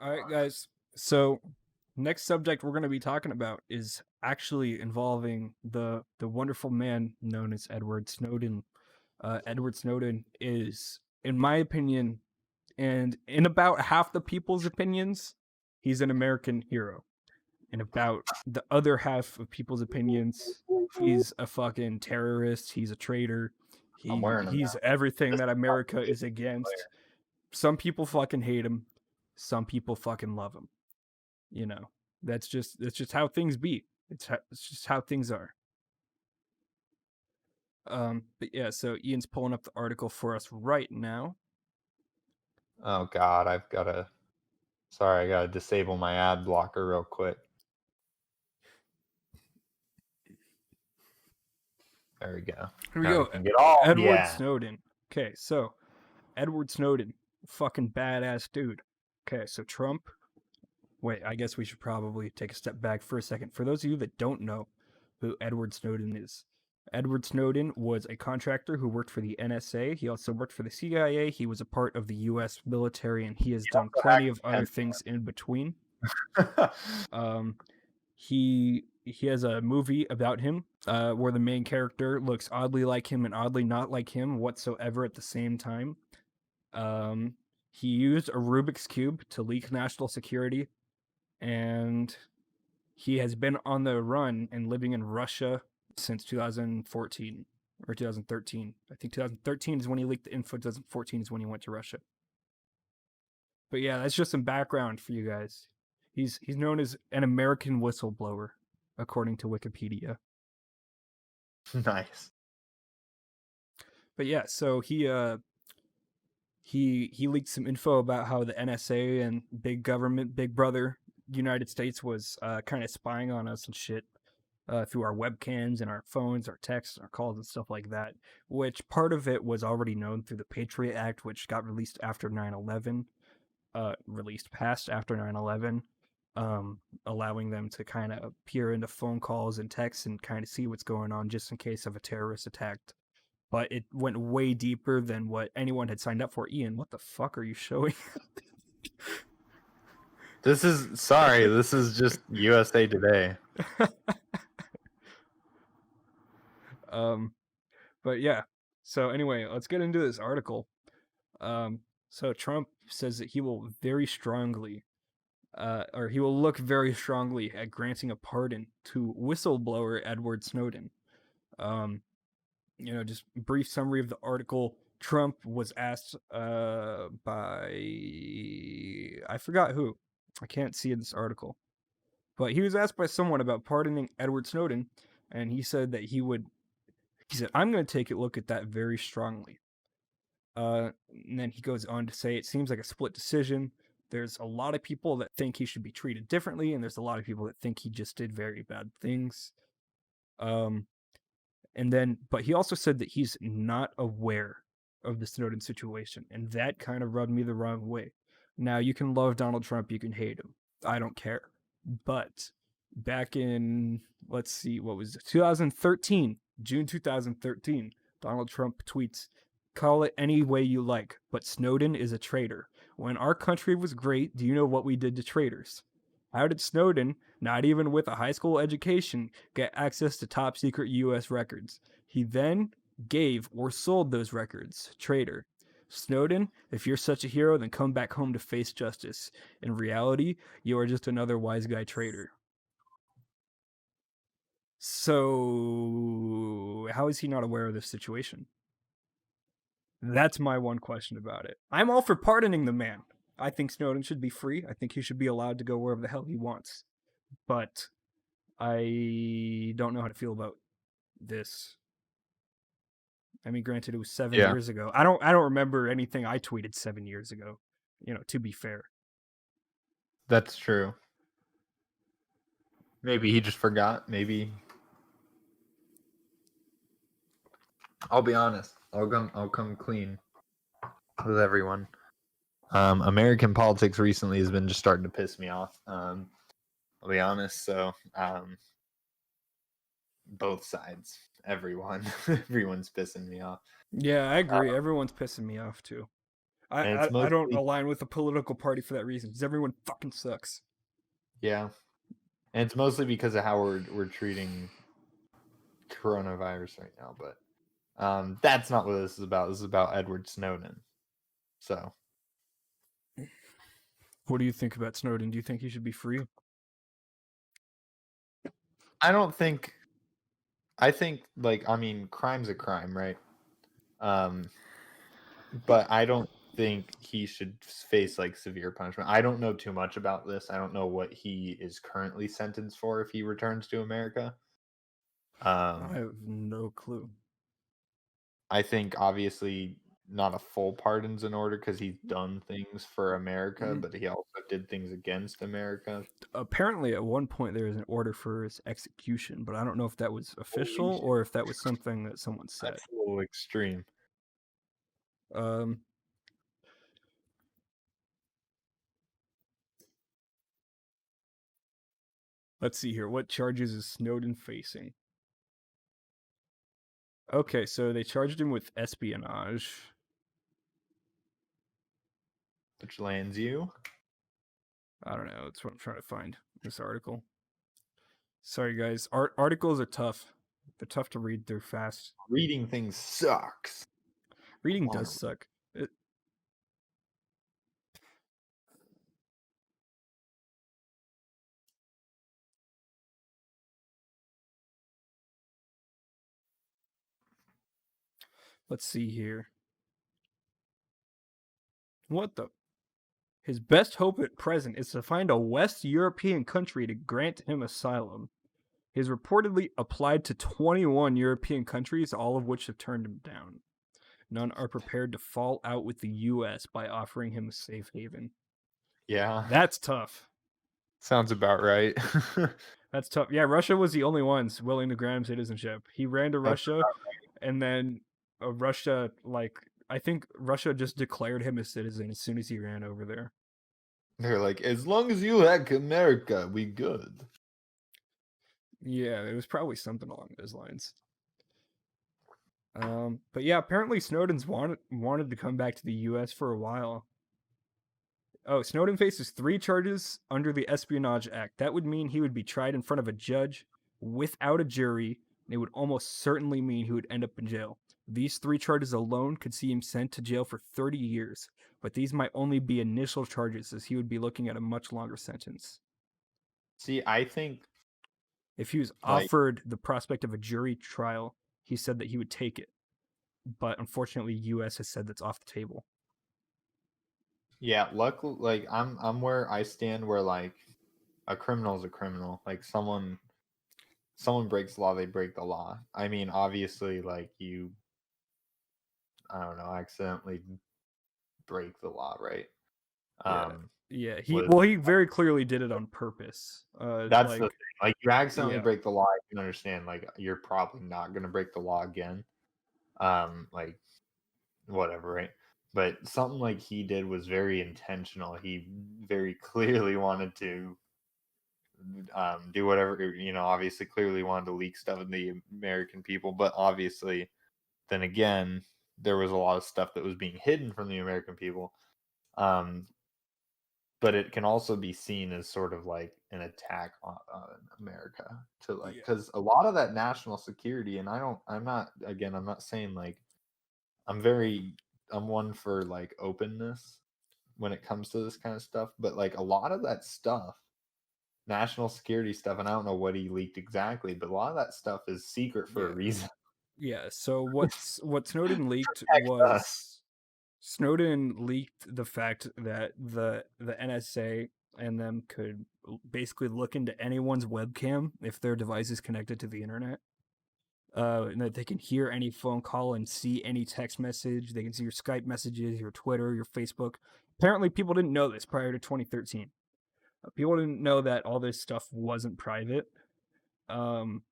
All right, guys. So, next subject we're going to be talking about is actually involving the wonderful man known as Edward Snowden. Edward Snowden is, in my opinion, and in about half the people's opinions, he's an American hero. In about the other half of people's opinions, he's a fucking terrorist. He's a traitor. I'm wearing them He's now. everything that America is against. Some people fucking hate him. Some people fucking love him. You know, that's just how things be. It's just how things are. But yeah, so Ian's pulling up the article for us right now. Oh God, Sorry, I gotta disable my ad blocker real quick. There we go. Here we Now go. we can get all Edward Snowden. Okay, so Edward Snowden, fucking badass dude. Okay, so Trump. Wait, I guess we should probably take a step back for a second. For those of you that don't know who Edward Snowden is, Edward Snowden was a contractor who worked for the NSA. He also worked for the CIA. He was a part of the U.S. military, and he has done plenty of other things in between. He has a movie about him where the main character looks oddly like him and oddly not like him whatsoever at the same time. He used a Rubik's Cube to leak national security, and he has been on the run and living in Russia since 2014 or 2013. I think 2013 is when he leaked the info. 2014 is when he went to Russia. But yeah, that's just some background for you guys. He's known as an American whistleblower, according to Wikipedia. Nice. But yeah, so he leaked some info about how the NSA and big government, big brother, United States was kind of spying on us and shit through our webcams and our phones, our texts, our calls, and stuff like that. Which part of it was already known through the Patriot Act, which got released after 9/11, released past after 9/11, allowing them to kind of peer into phone calls and texts and kind of see what's going on just in case of a terrorist attack. But it went way deeper than what anyone had signed up for. Ian, what the fuck are you showing? This is just USA Today. But yeah. So anyway, let's get into this article. So Trump says that he will very strongly, or he will look very strongly at granting a pardon to whistleblower Edward Snowden. Just brief summary of the article. Trump was asked by, I forgot who. I can't see in this article. But he was asked by someone about pardoning Edward Snowden, and he said that he said, I'm going to take a look at that very strongly. And then he goes on to say, it seems like a split decision. There's a lot of people that think he should be treated differently, and there's a lot of people that think he just did very bad things. But he also said that he's not aware of the Snowden situation, and that kind of rubbed me the wrong way. Now, you can love Donald Trump, you can hate him. I don't care. But back in, let's see, what was it? 2013, June 2013, Donald Trump tweets, call it any way you like, but Snowden is a traitor. When our country was great, do you know what we did to traitors? How did Snowden, not even with a high school education, get access to top secret U.S. records? He then gave or sold those records. Traitor. Snowden, if you're such a hero, then come back home to face justice. In reality, you are just another wise guy traitor. So, how is he not aware of this situation? That's my one question about it. I'm all for pardoning the man. I think Snowden should be free. I think he should be allowed to go wherever the hell he wants. But I don't know how to feel about this. I mean, granted, it was 7 years ago. I don't remember anything I tweeted 7 years ago. To be fair. That's true. Maybe he just forgot. Maybe. I'll be honest. I'll come clean with everyone. American politics recently has been just starting to piss me off. I'll be honest. So, both sides, everyone's pissing me off. Yeah, I agree. Everyone's pissing me off too. And I it's I don't mostly, align with the political party for that reason, because everyone fucking sucks. yeah. And it's mostly because of how we're treating coronavirus right now. But that's not what this is about. This is about Edward Snowden. So What do you think about Snowden? Do you think he should be free? I don't think I think like I mean crime's a crime, right? Um but I don't think he should face like severe punishment. I don't know too much about this. I don't know what he is currently sentenced for if he returns to America. I Um have no clue. I think obviously not a full pardon's in order because he's done things for America, Mhm. but he also did things against America. Apparently, at one point, there was an order for his execution, but I don't know if that was Holy official shit, or if that was something that someone said. that's a little extreme. Um, let's see here. What charges is Snowden facing? Okay, so they charged him with espionage. Which lands you I don't know. That's what I'm trying to find in this article. Sorry, guys. Articles are tough. They're tough to read. They're fast. reading things sucks. Reading Wanna- does suck. Let's see here. What the? His best hope at present is to find a West European country to grant him asylum. He has reportedly applied to 21 European countries, all of which have turned him down. None are prepared to fall out with the US by offering him a safe haven. Yeah, That's tough. sounds about right. That's tough. Yeah, Russia was the only ones willing to grant him citizenship. He ran to That's Russia, and then Russia, like, I think Russia just declared him a citizen as soon as he ran over there. They're like, as long as you like America, we good. Yeah, it was probably something along those lines. But yeah, apparently Snowden's wanted to come back to the U.S. for a while. Oh, Snowden faces 3 charges under the Espionage Act. That would mean he would be tried in front of a judge without a jury, and it would almost certainly mean he would end up in jail. These 3 charges alone could see him sent to jail for 30 years, but these might only be initial charges, as he would be looking at a much longer sentence. See, I think If he was like offered the prospect of a jury trial, he said that he would take it. But unfortunately, U.S. has said that's off the table. yeah, luckily like I'm where I stand where like a criminal is a criminal. Like someone breaks the law, they break the law. I mean, obviously like you I don't know, accidentally break the law, right? Yeah, Um yeah. was He very clearly did it on purpose. That's the thing. Like you accidentally Yeah, break the law, I can understand like you're probably not gonna break the law again. Like whatever, right? But something like he did was very intentional. He very clearly wanted to do whatever, obviously clearly wanted to leak stuff in the American people, but obviously then again, there was a lot of stuff that was being hidden from the American people. Um, but it can also be seen as sort of like an attack on America to like yeah, because a lot of that national security, and I'm not saying like I'm very I'm one for like openness when it comes to this kind of stuff, but like a lot of that stuff, national security stuff, and I don't know what he leaked exactly, but a lot of that stuff is secret for a yeah, reason. yeah. So what Snowden leaked Protect us. was Snowden leaked the fact that the NSA and them could basically look into anyone's webcam if their device is connected to the internet. And that they can hear any phone call and see any text message. They can see your Skype messages, your Twitter, your Facebook. Apparently, people didn't know this prior to 2013. People didn't know that all this stuff wasn't private. Um,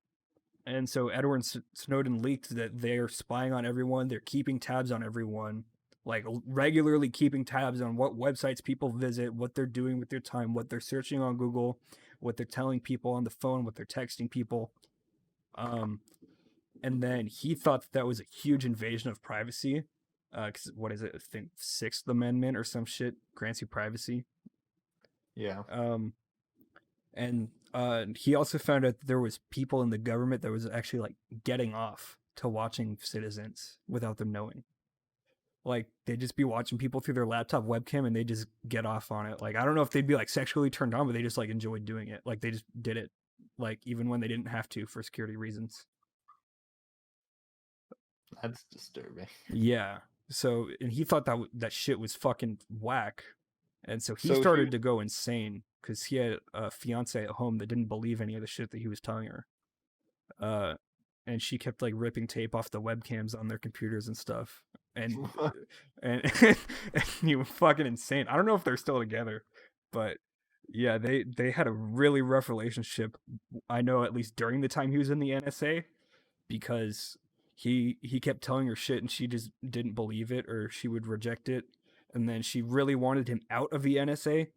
and so Edward Snowden leaked that they're spying on everyone. They're keeping tabs on everyone, like regularly keeping tabs on what websites people visit, what they're doing with their time, what they're searching on Google, what they're telling people on the phone, what they're texting people. Um, and then he thought that was a huge invasion of privacy. Because what is it? I think Sixth Amendment or some shit grants you privacy. Yeah. And he also found out that there was people in the government that was actually like getting off to watching citizens without them knowing. Like they'd just be watching people through their laptop webcam and they just get off on it. Like I don't know if they'd be like sexually turned on, but they just like enjoyed doing it. Like they just did it, like even when they didn't have to for security reasons. That's disturbing. Yeah. So and he thought that that shit was fucking whack, and so he So he started to go insane because he had a fiance at home that didn't believe any of the shit that he was telling her. Uh, and she kept like ripping tape off the webcams on their computers and stuff. And and he was fucking insane. I don't know if they're still together, but yeah, they had a really rough relationship. I know at least during the time he was in the NSA, because he kept telling her shit and she just didn't believe it or she would reject it. And then she really wanted him out of the NSA,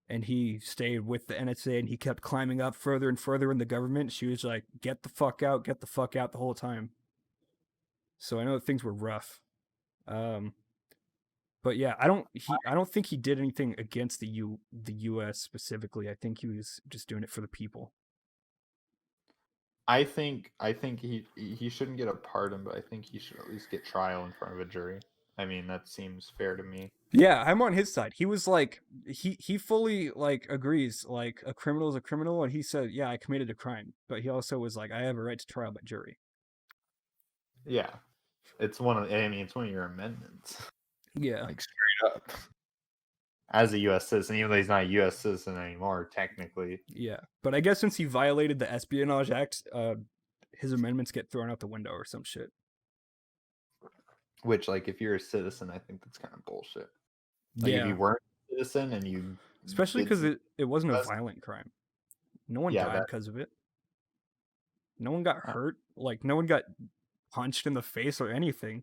and he stayed with the NSA and he kept climbing up further and further in the government. She was like, get the fuck out the whole time. So I know that things were rough. Um, but yeah, I don't think he did anything against the US specifically. I think he was just doing it for the people. I think he shouldn't get a pardon, but I think he should at least get trial in front of a jury. I mean, that seems fair to me. Yeah, I'm on his side. He was like he fully like agrees like a criminal is a criminal, and he said, "Yeah, I committed a crime." But he also was like, "I have a right to trial by jury." Yeah. It's one of I mean, it's one of your amendments. Yeah. Like straight up. As a US citizen, even though he's not a US citizen anymore, technically. Yeah. But I guess since he violated the Espionage Act, his amendments get thrown out the window or some shit. Which, like, if you're a citizen, I think that's kind of bullshit. Like, if Yeah. you weren't a citizen and you Especially did because some, it wasn't a violent crime. No one yeah, died that because of it. No one got uh, hurt. Like no one got punched in the face or anything.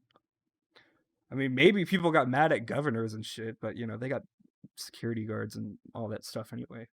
I mean, maybe people got mad at governors and shit, but you know, they got security guards and all that stuff anyway.